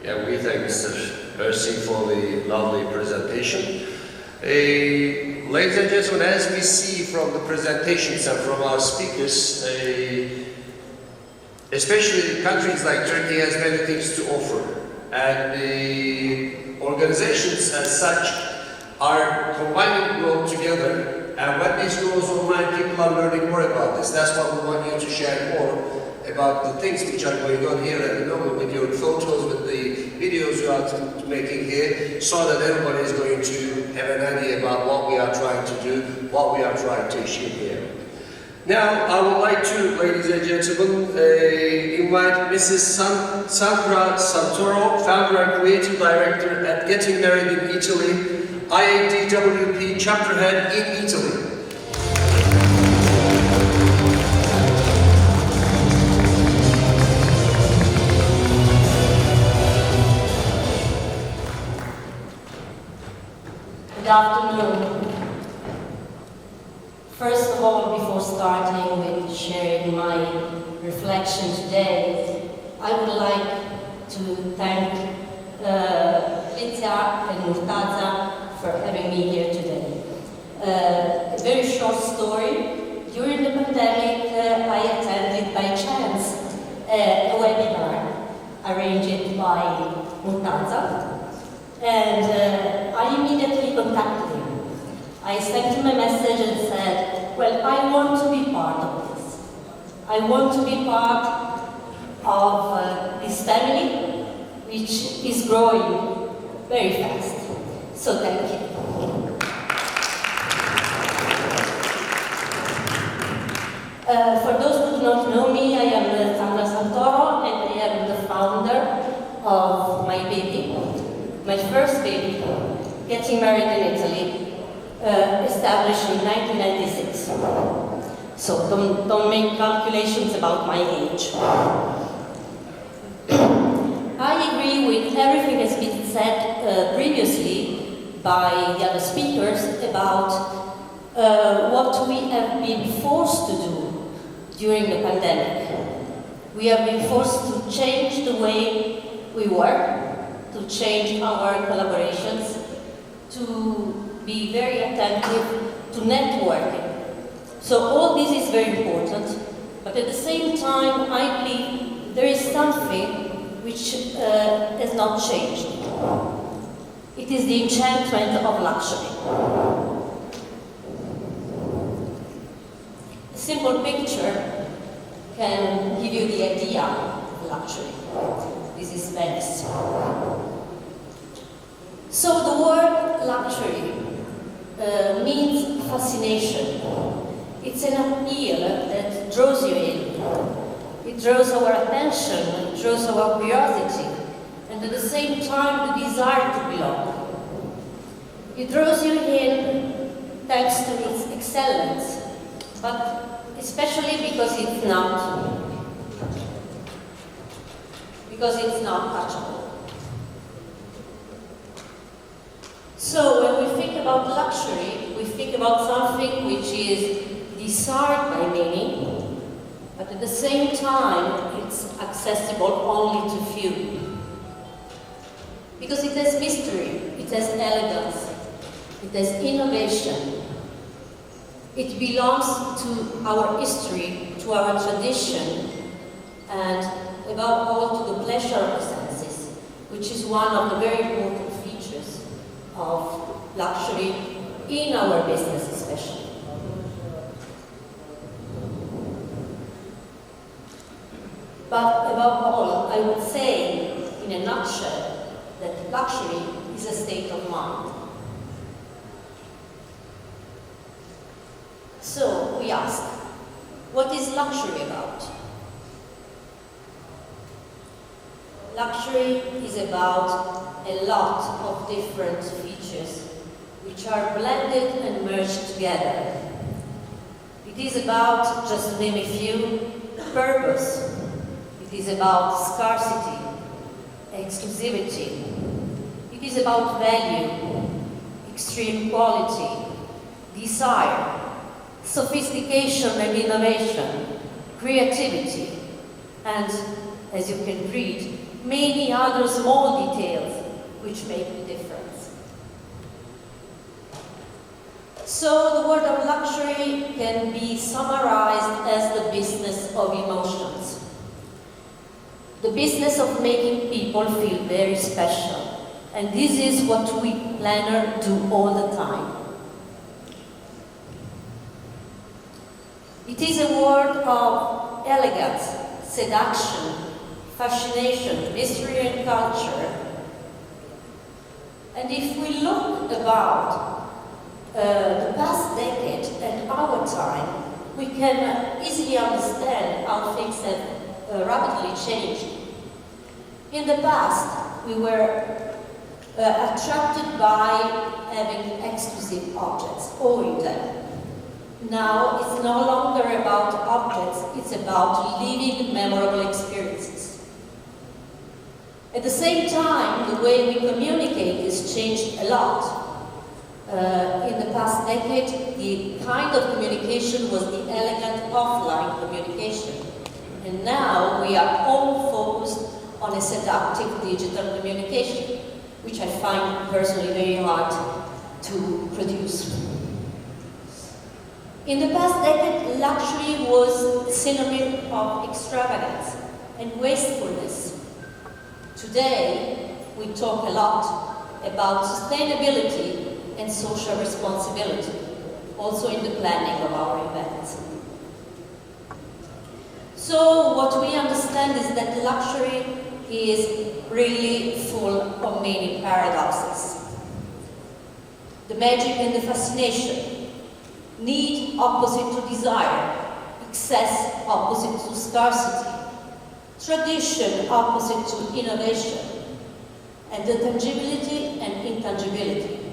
Yeah, we thank Mr. Ersin for the lovely presentation. Ladies and gentlemen, as we see from the presentations and from our speakers, especially countries like Turkey has many things to offer, and the organizations as such are combining growth together, and when this goes online, people are learning more about this. That's why we want you to share more about the things which are going on here at the moment with your photos, with the videos you are making here, so that everybody is going to have an idea about what we are trying to do, what we are trying to achieve here. Now, I would like to, ladies and gentlemen, invite Mrs. Sandra Santoro, Founder and Creative Director at Getting Married in Italy, IADWP Chapter Head in Italy. Good afternoon. First of all, before starting with sharing my reflection today, I would like to thank Litya and Murtaza for having me here today. A very short story. During the pandemic, I attended by chance a webinar arranged by Murtaza. And I immediately contacted him. I sent him a message and said, well, I want to be part of this. I want to be part of this family, which is growing very fast. So thank you. For those who do not know me, I am Sandra Santoro, and I am the founder of my baby. My first baby, Getting Married in Italy, established in 1996. So don't make calculations about my age. I agree with everything that's been said previously by the other speakers about what we have been forced to do during the pandemic. We have been forced to change the way we work, to change our collaborations, to be very attentive to networking. So all this is very important, but at the same time, I believe there is something which has not changed. It is the enchantment of luxury. A simple picture can give you the idea of luxury. This is Venice. So the word luxury means fascination. It's an appeal that draws you in. It draws our attention, it draws our curiosity, and at the same time the desire to belong. It draws you in thanks to its excellence, but especially because it's not touchable. So when we think about luxury, we think about something which is desired by many, but at the same time it's accessible only to few. Because it has mystery, it has elegance, it has innovation. It belongs to our history, to our tradition, and above all to the pleasure of the senses, which is one of the very important features of luxury in our business especially. But above all, I would say, in a nutshell, that luxury is a state of mind. So we ask, what is luxury about? Luxury is about a lot of different features which are blended and merged together. It is about, just to name a few, purpose. It is about scarcity, exclusivity. It is about value, extreme quality, desire, sophistication and innovation, creativity, and, as you can read, many other small details which make the difference. So the word of luxury can be summarized as the business of emotions. The business of making people feel very special. And this is what we planners do all the time. It is a word of elegance, seduction, fascination, mystery and culture. And if we look about the past decade and our time, we can easily understand how things have rapidly changed. In the past, we were attracted by having exclusive objects, owning them. Now, it's no longer about objects, it's about living memorable experiences. At the same time, the way we communicate has changed a lot. In the past decade, the kind of communication was the elegant offline communication. And now we are all focused on a seductive digital communication, which I find personally very hard to produce. In the past decade, luxury was a synonym of extravagance and wastefulness. Today, we talk a lot about sustainability and social responsibility, also in the planning of our events. So what we understand is that luxury is really full of many paradoxes. The magic and the fascination. Need opposite to desire, excess opposite to scarcity, tradition opposite to innovation, and the tangibility and intangibility.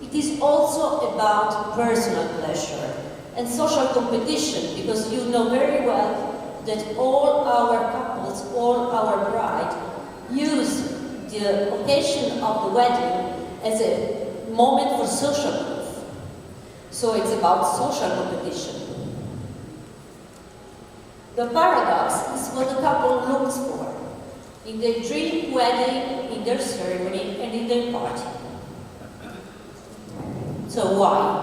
It is also about personal pleasure and social competition, because you know very well that all our couples, all our brides, use the occasion of the wedding as a moment for social growth. So it's about social competition. The paradox is what the couple looks for in their dream wedding, in their ceremony, and in their party. So why?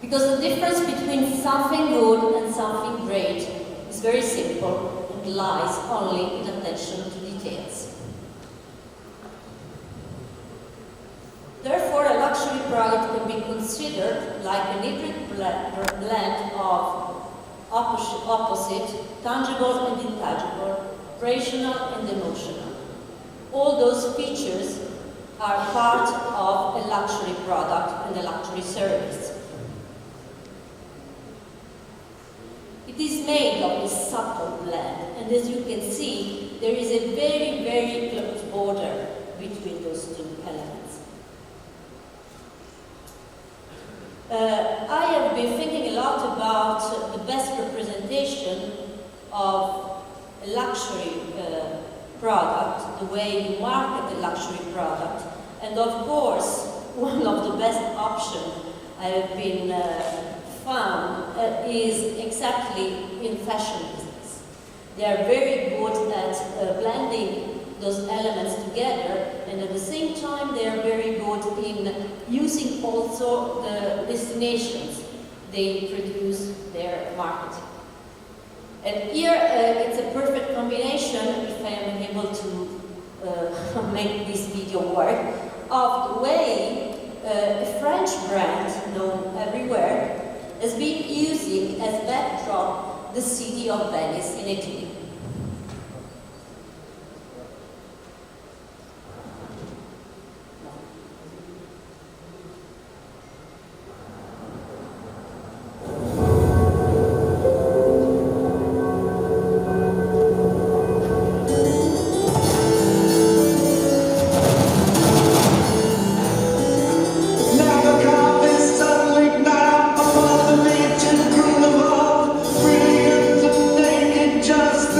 Because the difference between something good and something great is very simple and lies only in attention to details. Therefore, a luxury product can be considered like an hybrid blend of opposite, tangible and intangible, rational and emotional. All those features are part of a luxury product and a luxury service. It is made of a subtle blend, and as you can see, there is a very, very close border between those two elements. I have been thinking a lot about the best representation of a luxury product, the way you market a luxury product, and of course, one of the best options I have been found is exactly in fashion business. They are very good at blending those elements together, and at the same time they are very good in using also the destinations they produce their marketing. And here it's a perfect combination, if I am able to make this video work, of the way a French brand known everywhere has been using as backdrop the city of Venice in Italy. Just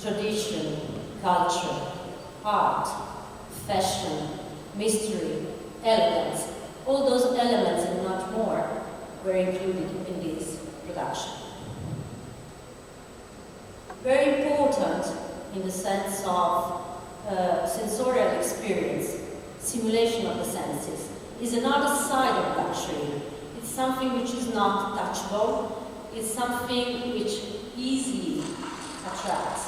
tradition, culture, art, fashion, mystery, elegance, all those elements and much more were included in this production. Very important in the sense of sensorial experience, simulation of the senses, is another side of luxury. It's something which is not touchable, it's something which easily attracts.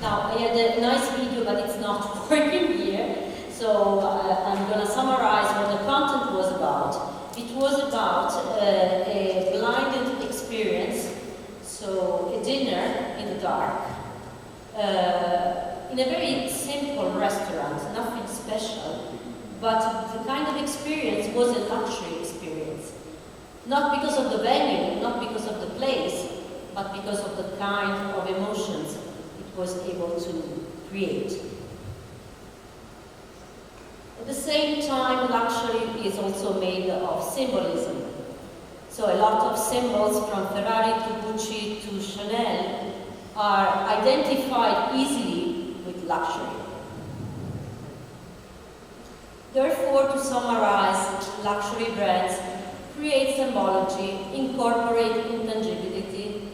Now, I had a nice video, but it's not working here, so I'm going to summarize what the content was about. It was about a blinded experience, so a dinner in the dark, in a very simple restaurant, nothing special, but the kind of experience was a luxury experience. Not because of the venue, not because of the place, but because of the kind of emotions it was able to create. At the same time, luxury is also made of symbolism. So a lot of symbols from Ferrari to Gucci to Chanel are identified easily with luxury. Therefore, to summarize, luxury brands create symbology, incorporate intangibility,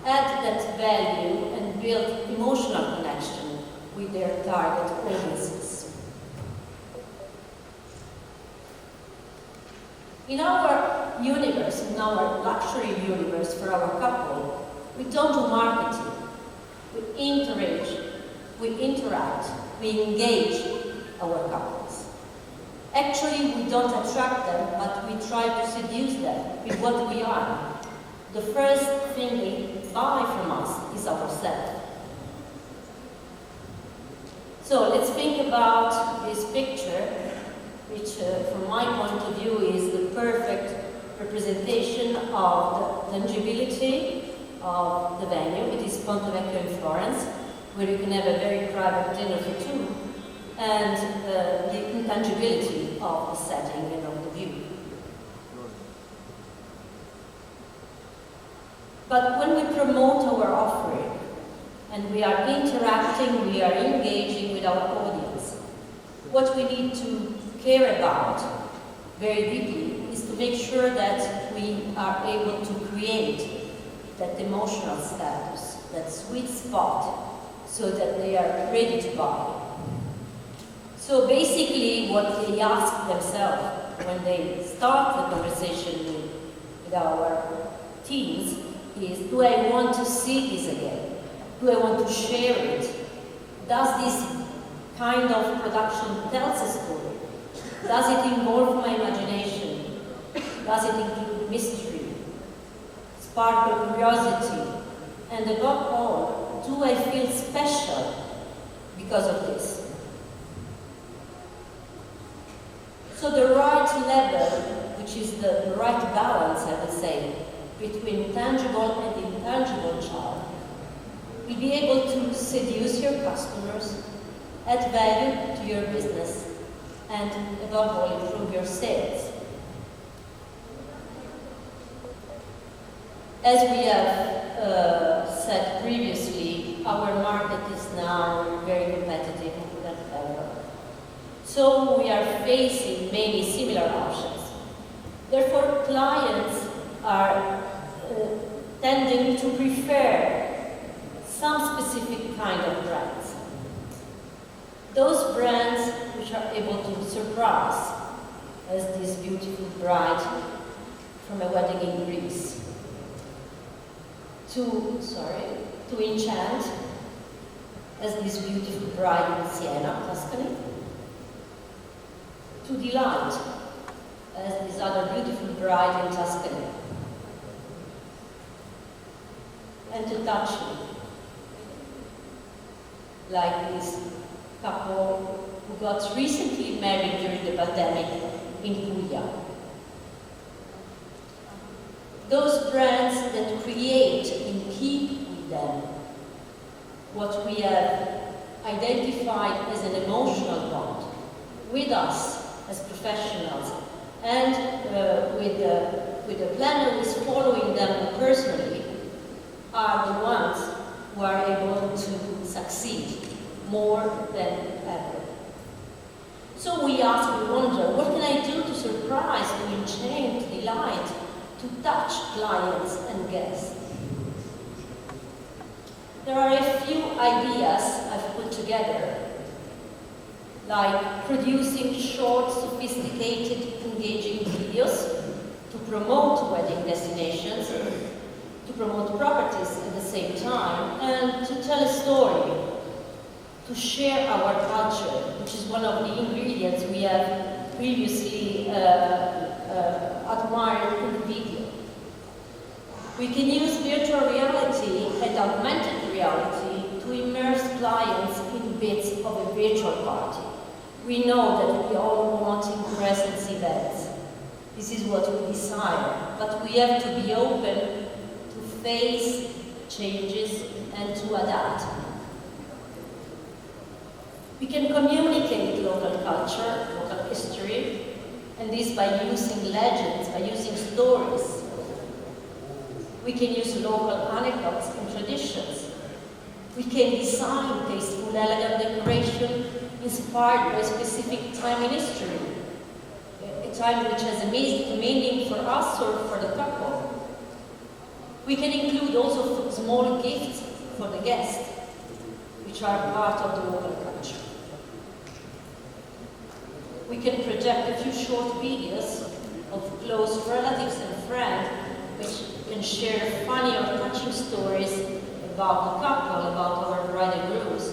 add that value, and build emotional connection with their target audiences. In our universe, in our luxury universe for our couple, we don't do marketing. We interact, we engage our couples. Actually, we don't attract them, but we try to seduce them with what we are. The first thing they buy from us is ourselves. So let's think about this picture, which from my point of view is the perfect representation of the tangibility of the venue. It is Ponte Vecchio in Florence, where you can have a very private dinner for two, and the intangibility of the setting and of the view. But when we promote our offering, and we are interacting, we are engaging with our audience, what we need to care about very deeply is to make sure that we are able to create that emotional status, that sweet spot, so that they are ready to buy. So basically what they ask themselves when they start the conversation with our teams is, do I want to see this again? Do I want to share it? Does this kind of production tell a story? Does it involve my imagination? Does it include mystery, sparkle curiosity? And above all, do I feel special because of this? So the right level, which is the right balance, I would say, between tangible and intangible charm, will be able to seduce your customers, add value to your business, and above all, improve your sales. As we have said previously, our market is now very competitive than ever. So we are facing many similar options. Therefore, clients are tending to prefer some specific kind of brands. Those brands which are able to surprise, as this beautiful bride from a wedding in Greece, to enchant, as this beautiful bride in Siena, Tuscany, to delight, as this other beautiful bride in Tuscany, and to touch me, like this couple who got recently married during the pandemic in Puglia. Those brands that create and keep with them what we have identified as an emotional bond with us as professionals, and with the planner who is following them personally, are the ones who are able to more than ever. So we wonder, what can I do to surprise, to enchant, delight, to touch clients and guests? There are a few ideas I've put together, like producing short, sophisticated, engaging videos to promote wedding destinations, to promote properties at the same time, and to tell a story, to share our culture, which is one of the ingredients we have previously admired in the video. We can use virtual reality and augmented reality to immerse clients in bits of a virtual party. We know that we all want in-presence events. This is what we desire, but we have to be open to face changes and to adapt. We can communicate local culture, local history, and this by using legends, by using stories. We can use local anecdotes and traditions. We can design tasteful, elegant decoration inspired by a specific time in history, a time which has a meaning for us or for the couple. We can include also small gifts for the guest, which are part of the local culture. We can project a few short videos of close relatives and friends which can share funny or touching stories about the couple, about our bride and grooms.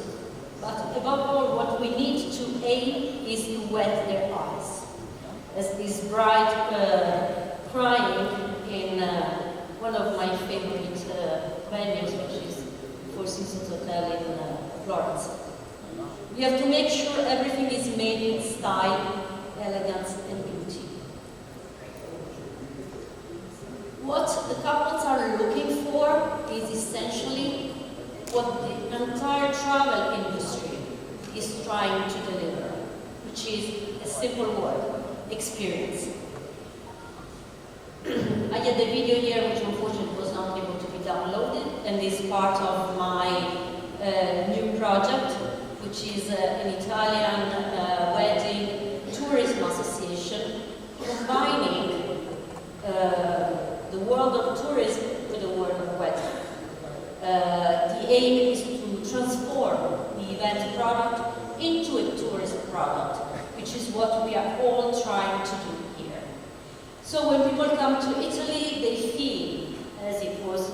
But above all, what we need to aim is to wet their eyes. As this bride crying in one of my favorite venues, which is Four Seasons Hotel in Florence. We have to make sure everything is made in style, elegance, and beauty. What the couples are looking for is essentially what the entire travel industry is trying to deliver, which is a simple word: experience. I had the video here, which unfortunately was not able to be downloaded, and is part of my new project, which is an Italian wedding tourism association, combining the world of tourism with the world of wedding. The aim is to transform the event product into a tourist product, which is what we are all trying to do here. So when people come to Italy, they feel, as it was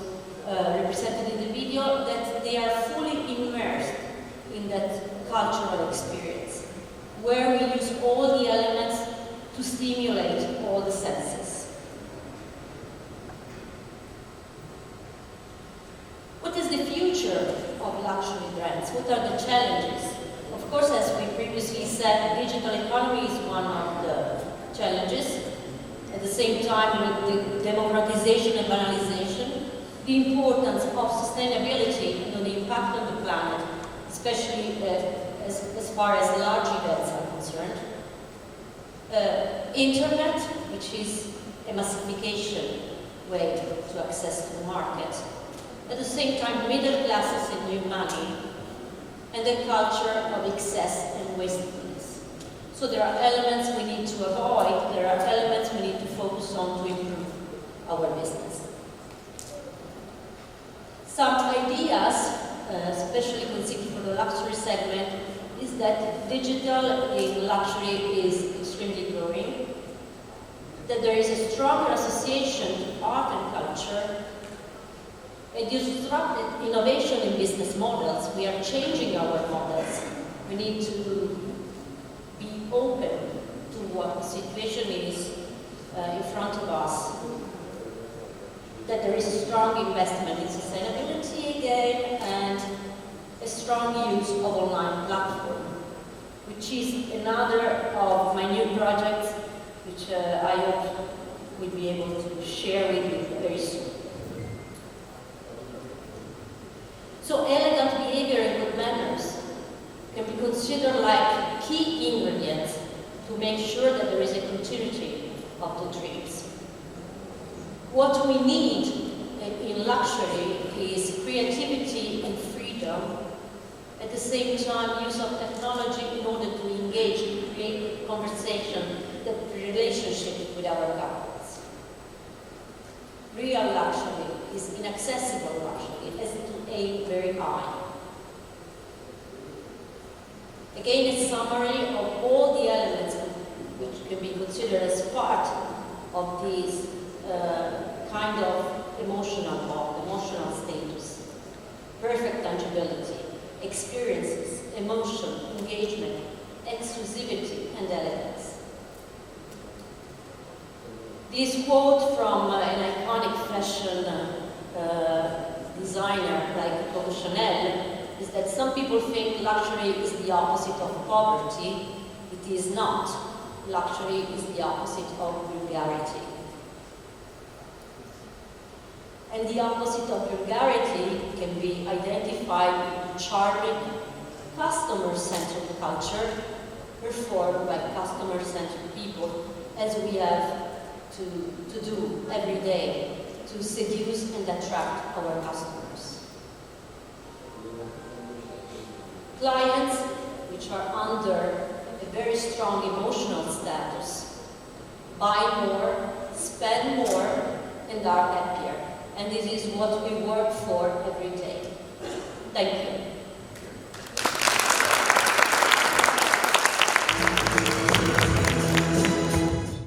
represented in the video, that they are fully immersed in that cultural experience, where we use all the elements to stimulate all the senses. What is the future of luxury brands? What are the challenges? Of course, as we previously said, digital economy is one of the challenges. At the same time, with the democratization and banalization, the importance of sustainability and the impact on the planet, especially as far as large events are concerned. Internet, which is a massification way to access to the market. At the same time, middle classes and new money, and the culture of excess and wastefulness. So there are elements we need to avoid, there are elements we need to focus on to improve our business. Some ideas, especially considered for the luxury segment, is that digital in luxury is extremely growing, that there is a stronger association to art and culture, a disrupted innovation in business models. We are changing our models. We need to be open to what the situation is in front of us. That there is a strong investment in sustainability again, and a strong use of online platform, which is another of my new projects, which I hope we'll be able to share with you very soon. So elegant behavior and good manners can be considered like key ingredients to make sure that there is a continuity of the dreams. What we need in luxury is creativity and freedom At the same time, use of technology in order to engage, to create a conversation, the relationship with our couples. Real luxury is inaccessible luxury. It has to aim very high. Again, a summary of all the elements which can be considered as part of this kind of emotional bond, emotional status. Perfect tangibility, experiences, emotion, engagement, exclusivity, and elegance. This quote from an iconic fashion designer like Coco Chanel is that some people think luxury is the opposite of poverty. It is not. Luxury is the opposite of vulgarity. And the opposite of vulgarity can be identified with charming, customer-centered culture performed by customer-centered people, as we have to do every day to seduce and attract our customers. Clients which are under a very strong emotional status buy more, spend more, and are happier. And this is what we work for every day. Thank you.